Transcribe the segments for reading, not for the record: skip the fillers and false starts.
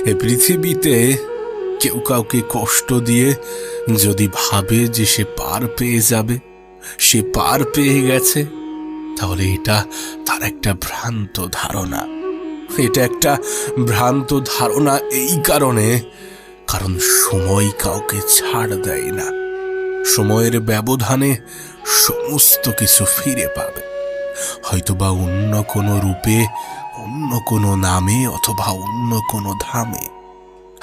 এ পৃথিবীতে কেউ কাউকে কষ্ট দিয়ে যদি ভাবে যে সে পার পেয়ে যাবে, সে পার পেয়ে গেছে, তাহলে এটা তার একটা ভ্রান্ত ধারণা। এটা একটা ভ্রান্ত ধারণা এই কারণ সময় কাউকে ছাড় দেয় না। সময়ের ব্যবধানে সমস্ত কিছু ফিরে পাবে, হয়তোবা অন্য কোনো রূপে, অন্য কোনো নামে, অথবা অন্য কোনো ধামে।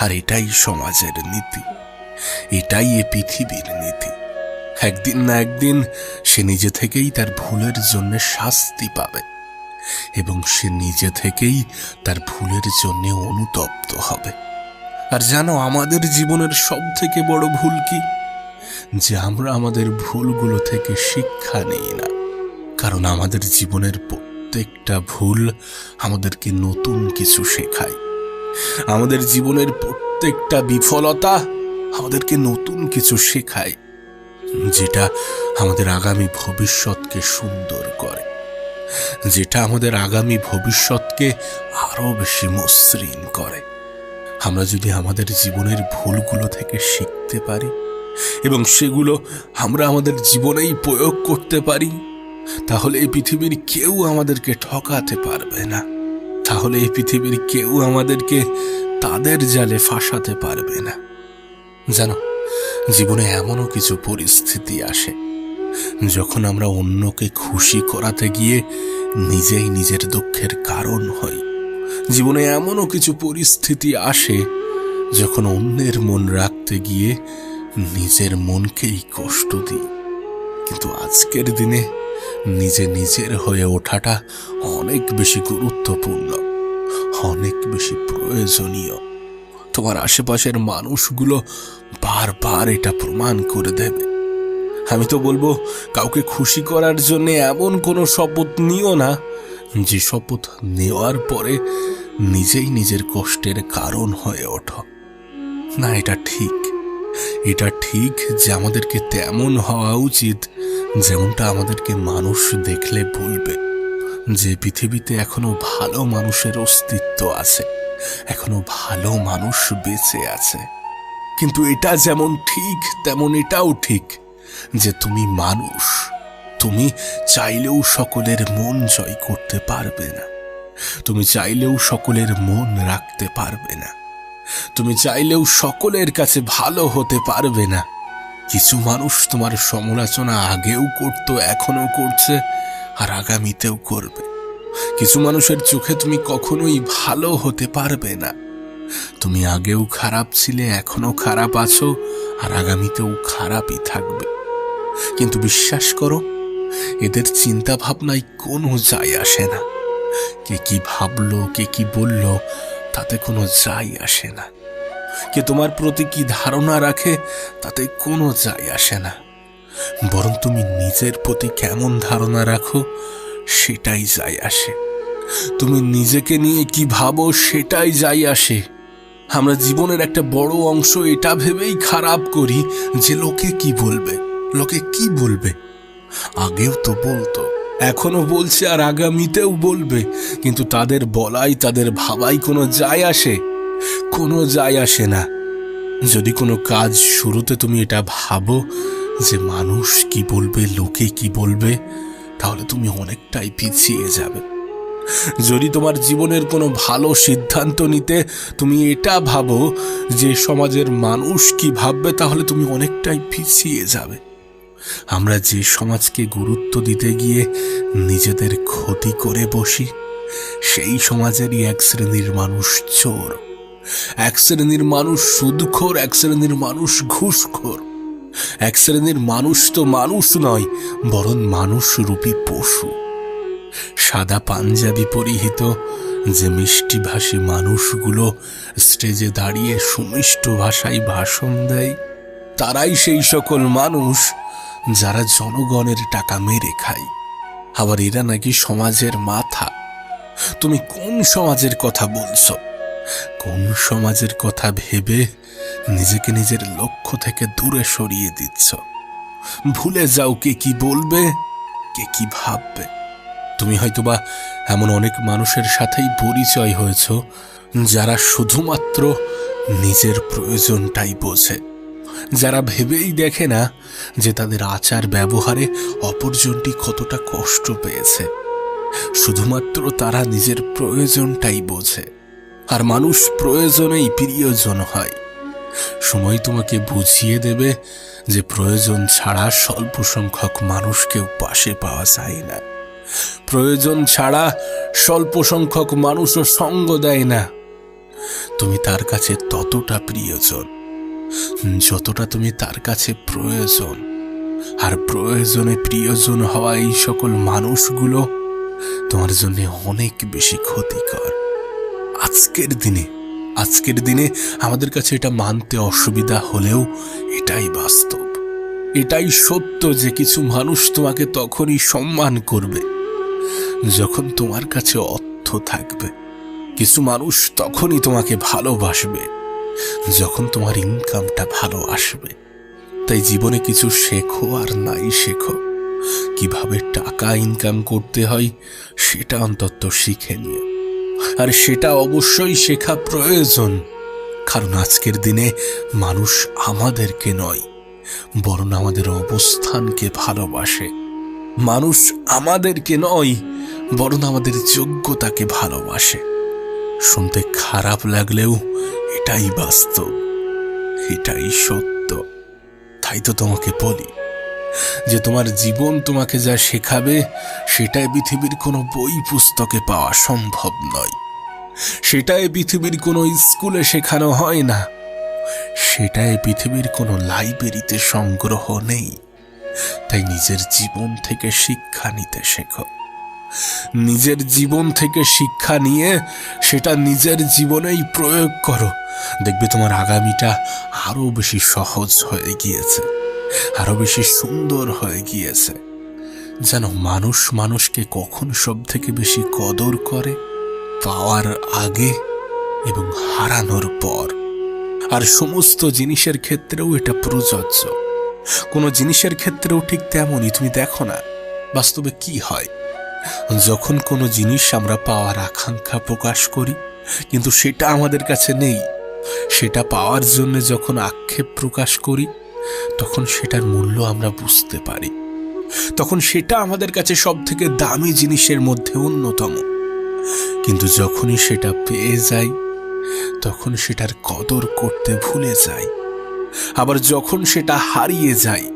আর এটাই সমাজের নীতি, এটাই এ পৃথিবীর নীতি। একদিন না একদিন সে নিজে থেকেই তার ভুলের জন্য শাস্তি পাবে, এবং সে নিজে থেকেই তার ভুলের জন্য অনুতপ্ত হবে। আর জানো, আমাদের জীবনের সব থেকে বড় ভুল কি? যে আমরা আমাদের ভুলগুলো থেকে শিক্ষা নিই না। কারণ আমাদের জীবনের প্রত্যেকটা ভুল আমাদেরকে নতুন কিছু শেখায়। আমাদের জীবনের প্রত্যেকটা বিফলতা আমাদেরকে নতুন কিছু শেখায়, যেটা আমাদের আগামী ভবিষ্যৎকে সুন্দর করে, যেটা আমাদের আগামী ভবিষ্যৎকে আরো বেশি মসৃণ করে। আমরা যদি আমাদের জীবনের ভুলগুলো থেকে শিখতে পারি এবং সেগুলো আমরা আমাদের জীবনেই প্রয়োগ করতে পারি, তাহলে এই পৃথিবীর কেউ আমাদেরকে ঠকাতে পারবে না। তাহলে এই পৃথিবীর কেউ আমাদেরকে তাদের জালে ফাঁসাতে পারবে না। জানো, জীবনে এমনও কিছু পরিস্থিতি আসে যখন আমরা অন্যকে খুশি করাতে গিয়ে নিজেই নিজের দুঃখের কারণ হই। জীবনে এমনও কিছু পরিস্থিতি আসে যখন অন্যের মন রাখতে গিয়ে নিজের মনকেই কষ্ট দিই। কিন্তু আজকের দিনে নিজের হয়ে ওঠাটা অনেক বেশি গুরুত্বপূর্ণ, অনেক বেশি প্রয়োজনীয়। তোমার আশেপাশের মানুষগুলো বারবার এটা প্রমাণ করে দেবে। আমি তো বলবো, কাউকে খুশি করার জন্য এমন কোনো শপথ নিও না যে শপথ নেওয়ার পরে নিজেই নিজের কষ্টের কারণ হয়ে ওঠো। না, এটা ঠিক যে আমাদেরকে তেমন হওয়া উচিত যেমনটা আমাদেরকে মানুষ দেখলে বলবে যে পৃথিবীতে এখনো ভালো মানুষের অস্তিত্ব আছে, এখনো ভালো মানুষ বেঁচে আছে। কিন্তু এটা যেমন ঠিক তেমন এটাও ঠিক যে তুমি মানুষ, তুমি চাইলেও সকলের মন জয় করতে পারবে না, তুমি চাইলেও সকলের মন রাখতে পারবে না, তুমি চাইলেও সকলের কাছে ভালো হতে পারবে না। কিছু মানুষ তোমার সমালোচনা আগেও করত, এখনো করছে, আর আগামীতেও করবে। কিছু মানুষের চোখে তুমি কখনোই ভালো হতে পারবে না। তুমি আগেও খারাপ ছিলে, এখনো খারাপ আছো, আর আগামীতেও খারাপই থাকবে। কিন্তু বিশ্বাস করো, এদের চিন্তা ভাবনায় কোনো যায় আসে না। কে কি ভাবলো, কে কি বলল, তাতে কোনো যায় আসে না। কে তোমার প্রতি কি ধারণা রাখে, তাতে কোনো যায় আসে না। বরং তুমি নিজের প্রতি কেমন ধারণা রাখো, সেটাই যায় আসে। তুমি নিজেকে নিয়ে কি ভাবো, সেটাই যায় আসে। আমরা জীবনের একটা বড় অংশ এটা ভেবেই খারাপ করি যে লোকে কি বলবে, লোকে কি বলবে। আগেও তো বলতো, এখনো বলছে, আর আগামীতেও বলবে। কিন্তু তাদের বলাই, তাদের ভাবাই কোনো যায় আসে? কোনো যায় আসে না। যদি কোনো কাজ শুরুতে তুমি এটা ভাবো যে মানুষ কি বলবে, লোকে কি বলবে, তাহলে তুমি অনেকটাই পিছিয়ে যাবে। যদি তোমার জীবনের কোনো ভালো সিদ্ধান্ত নিতে তুমি এটা ভাবো যে সমাজের মানুষ কি ভাববে, তাহলে তুমি অনেকটাই পিছিয়ে যাবে। আমরা যে সমাজকে গুরুত্ব দিতে গিয়ে নিজেদের ক্ষতি করে বসি, সেই সমাজেরই এক শ্রেণীর মানুষ চোর, এক শ্রেণীর মানুষ সুদখোর, এক শ্রেণীর মানুষ ঘুষখোর, এক শ্রেণীর মানুষ তো মানুষ নয়, বরং মানুষরূপী পশু। সাদা পাঞ্জাবি পরিহিত যে মিষ্টিভাষী মানুষগুলো স্টেজে দাঁড়িয়ে সুমিষ্ট ভাষায় ভাষণ দেয়, তারাই সেই সকল মানুষ যারা জনগণের টাকা মেরে খায়। আবার এরা নাকি সমাজের মাথা। তুমি কোন সমাজের কথা বলছো? কোন সমাজের কথা ভেবে নিজেকে নিজের লক্ষ্য থেকে দূরে সরিয়ে দিচ্ছ? ভুলে যাও কে কি বলবে, কে কি ভাববে। তুমি হয়তোবা এমন অনেক মানুষের সাথেই পরিচয় হয়েছ যারা শুধুমাত্র নিজের প্রয়োজনটাই বোঝে, যারা ভেবেই দেখে না যে তাদের আচার ব্যবহারে অপরজনটি কতটা কষ্ট পেয়েছে। শুধুমাত্র তারা নিজের প্রয়োজনটাই বোঝে। আর মানুষ প্রয়োজনেই প্রিয়জন হয়। সময় তোমাকে বুঝিয়ে দেবে যে প্রয়োজন ছাড়া স্বল্প সংখ্যক মানুষকেও পাশে পাওয়া যায় না। প্রয়োজন ছাড়া স্বল্প সংখ্যক মানুষও সঙ্গ দেয় না। তুমি তার কাছে ততটা প্রিয়জন যতটা তুমি তার কাছে প্রয়োজন। আর প্রয়োজনে প্রিয়জন হওয়া এই সকল মানুষগুলো তোমার জন্য অনেক বেশি ক্ষতিকর। আজকের দিনে আমাদের কাছে এটা মানতে অসুবিধা হলেও এটাই বাস্তব, এটাই সত্য যে কিছু মানুষ তোমাকে তখনই সম্মান করবে যখন তোমার কাছে অর্থ থাকবে। কিছু মানুষ তখনই তোমাকে ভালোবাসবে যখন তোমার ইনকামটা ভালো আসবে। তাই জীবনে কিছু শেখো আর নাই শেখো, কিভাবে টাকা ইনকাম করতে হয় সেটা অন্তত শিখে নিয়ে। আর সেটা অবশ্যই শেখা প্রয়োজন, কারণ আজকের দিনে মানুষ আমাদেরকে নয় বরং আমাদের অবস্থানকে ভালোবাসে। মানুষ আমাদেরকে নয় বরং আমাদের যোগ্যতাকে ভালোবাসে। শুনতে খারাপ লাগলেও এটাই বাস্তব, এটাই সত্য। তাই তো তোমাকে বলি যে তোমার জীবন তোমাকে যা শেখাবে সেটাই পৃথিবীর কোনো বই পুস্তকে পাওয়া সম্ভব নয়। সেটাই পৃথিবীর কোনো স্কুলে শেখানো হয় না। সেটাই পৃথিবীর কোনো লাইব্রেরিতে সংগ্রহ নেই। তাই নিজের জীবন থেকে শিক্ষা নিতে শেখো। নিজের জীবন থেকে শিক্ষা নিয়ে সেটা নিজের জীবনেই প্রয়োগ করো। দেখবে তোমার আগামীটা আরো বেশি সহজ হয়ে গিয়েছে, আরো বেশি সুন্দর হয়ে গিয়েছে। যেন মানুষ মানুষকে কখন সব থেকে বেশি কদর করে? পাওয়ার আগে এবং হারানোর পর। আর সমস্ত জিনিসের ক্ষেত্রেও এটা প্রযোজ্য। কোনো জিনিসের ক্ষেত্রেও ঠিক তেমনই। তুমি দেখো না বাস্তবে কি হয়, যখন কোনো জিনিস আমরা পাওয়ার আকাঙ্ক্ষা প্রকাশ করি কিন্তু সেটা আমাদের কাছে নেই, সেটা পাওয়ার জন্য যখন আক্ষেপ প্রকাশ করি তখন সেটার মূল্য আমরা বুঝতে পারি। তখন সেটা আমাদের কাছে সব থেকে দামি জিনিসের মধ্যে অন্যতম। কিন্তু যখনই সেটা পেয়ে যাই তখন সেটার কদর করতে ভুলে যাই। আবার যখন সেটা হারিয়ে যায়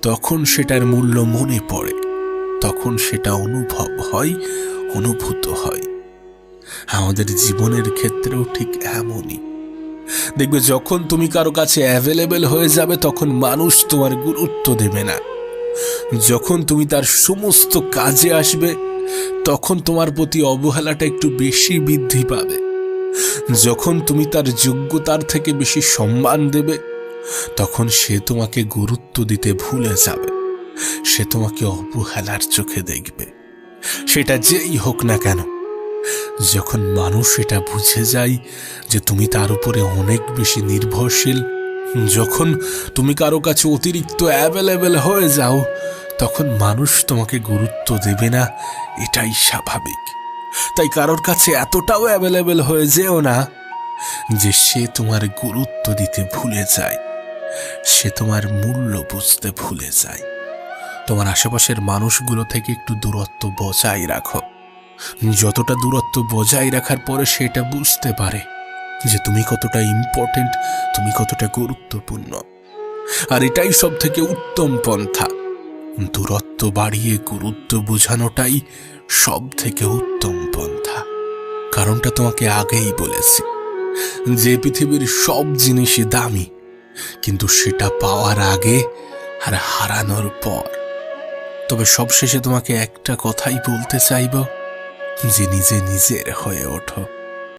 তখন সেটার মূল্য মনে পড়ে, তখন সেটা অনুভব হয়, অনুভূত হয়। আমাদের জীবনের ক্ষেত্রেও ঠিক এমনই। দেখবে যখন তুমি কারো কাছে অ্যাভেলেবেল হয়ে যাবে তখন মানুষ তোমার গুরুত্ব দেবে না। যখন তুমি তার সমস্ত কাজে আসবে তখন তোমার প্রতি অবহেলাটা একটু বেশি বৃদ্ধি পাবে। যখন তুমি তার যোগ্যতার থেকে বেশি সম্মান দেবে তখন সে তোমাকে গুরুত্ব দিতে ভুলে যাবে। সে তোমাকে অবহেলার চোখে দেখবে, সেটা যেই হোক না কেন। যখন মানুষ এটা বুঝে যায় যে তুমি তার উপরে অনেক বেশি নির্ভরশীল, যখন তুমি কারো কাছে অতিরিক্ত অ্যাভেলেবেল হয়ে যাও তখন মানুষ তোমাকে গুরুত্ব দেবে না, এটাই স্বাভাবিক। তাই কারোর কাছে এতটাও অ্যাভেলেবেল হয়ে যেও না যে সে তোমার গুরুত্ব দিতে ভুলে যায়, সে তোমার মূল্য বুঝতে ভুলে যায়। তোমার আশেপাশের মানুষগুলো থেকে একটু দূরত্ব বজায় রাখো। যতটা দূরত্ব বজায় রাখার পরে সেটা বুঝতে পারে যে তুমি কতটা ইম্পর্টেন্ট, তুমি কতটা গুরুত্বপূর্ণ। আর এটাই সব থেকে উত্তম পন্থা। দূরত্ব বাড়িয়ে গুরুত্ব বোঝানোটাই সব থেকে উত্তম পন্থা। কারণটা তোমাকে আগেই বলেছি যে পৃথিবীর সব জিনিসই দামি, কিন্তু সেটা পাওয়ার আগে আর হারানোর পর। তবে সবশেষে তোমাকে একটা কথাই বলতে চাইব যে নিজে নিজের হয়ে ওঠো।